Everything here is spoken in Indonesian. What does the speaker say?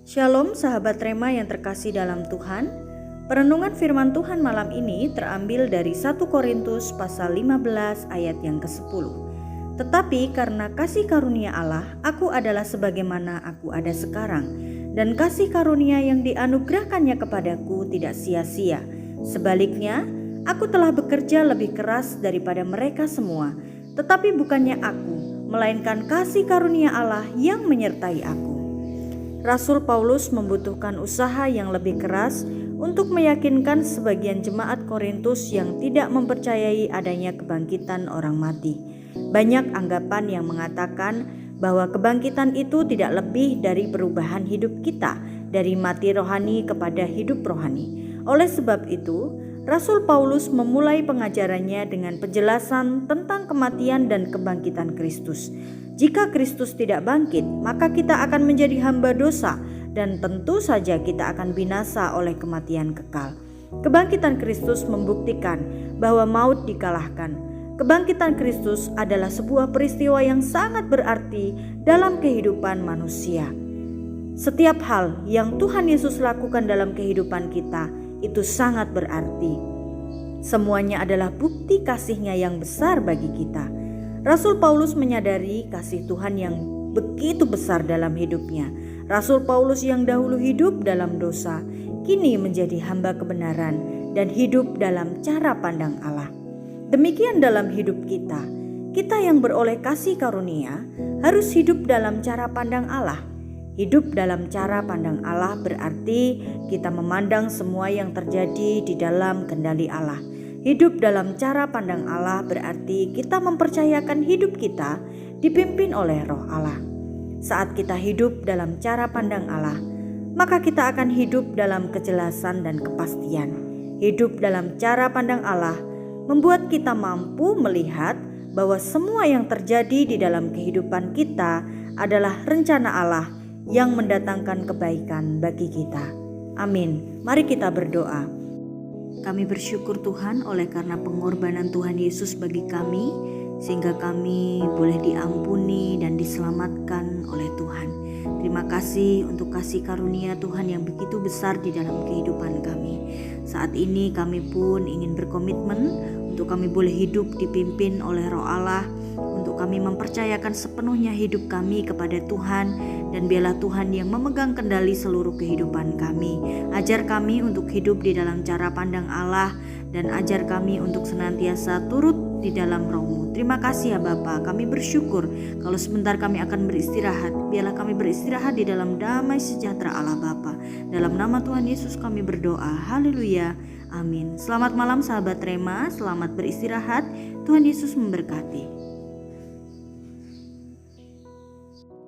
Shalom sahabat Rema yang terkasih dalam Tuhan. Perenungan firman Tuhan malam ini terambil dari 1 Korintus pasal 15 ayat yang ke-10. Tetapi karena kasih karunia Allah, aku adalah sebagaimana aku ada sekarang, dan kasih karunia yang dianugerahkannya kepadaku tidak sia-sia. Sebaliknya, aku telah bekerja lebih keras daripada mereka semua, tetapi bukannya aku, melainkan kasih karunia Allah yang menyertai aku. Rasul Paulus membutuhkan usaha yang lebih keras untuk meyakinkan sebagian jemaat Korintus yang tidak mempercayai adanya kebangkitan orang mati. Banyak anggapan yang mengatakan bahwa kebangkitan itu tidak lebih dari perubahan hidup kita dari mati rohani kepada hidup rohani. Oleh sebab itu, Rasul Paulus memulai pengajarannya dengan penjelasan tentang kematian dan kebangkitan Kristus. Jika Kristus tidak bangkit, maka kita akan menjadi hamba dosa dan tentu saja kita akan binasa oleh kematian kekal. Kebangkitan Kristus membuktikan bahwa maut dikalahkan. Kebangkitan Kristus adalah sebuah peristiwa yang sangat berarti dalam kehidupan manusia. Setiap hal yang Tuhan Yesus lakukan dalam kehidupan kita itu sangat berarti. Semuanya adalah bukti kasih-Nya yang besar bagi kita. Rasul Paulus menyadari kasih Tuhan yang begitu besar dalam hidupnya. Rasul Paulus yang dahulu hidup dalam dosa, kini menjadi hamba kebenaran dan hidup dalam cara pandang Allah. Demikian dalam hidup kita. Kita yang beroleh kasih karunia harus hidup dalam cara pandang Allah. Hidup dalam cara pandang Allah berarti kita memandang semua yang terjadi di dalam kendali Allah. Hidup dalam cara pandang Allah berarti kita mempercayakan hidup kita dipimpin oleh Roh Allah. Saat kita hidup dalam cara pandang Allah, maka kita akan hidup dalam kejelasan dan kepastian. Hidup dalam cara pandang Allah membuat kita mampu melihat bahwa semua yang terjadi di dalam kehidupan kita adalah rencana Allah yang mendatangkan kebaikan bagi kita. Amin. Mari kita berdoa. Kami bersyukur Tuhan oleh karena pengorbanan Tuhan Yesus bagi kami, sehingga kami boleh diampuni dan diselamatkan oleh Tuhan. Terima kasih untuk kasih karunia Tuhan yang begitu besar di dalam kehidupan kami. Saat ini kami pun ingin berkomitmen untuk kami boleh hidup dipimpin oleh Roh Allah, untuk kami mempercayakan sepenuhnya hidup kami kepada Tuhan, dan biarlah Tuhan yang memegang kendali seluruh kehidupan kami. Ajar kami untuk hidup di dalam cara pandang Allah, dan ajar kami untuk senantiasa turut di dalam Roh-Mu. Terima kasih ya Bapa, kami bersyukur kalau sebentar kami akan beristirahat. Biarlah kami beristirahat di dalam damai sejahtera Allah Bapa. Dalam nama Tuhan Yesus kami berdoa. Haleluya. Amin. Selamat malam sahabat Rema, selamat beristirahat. Tuhan Yesus memberkati.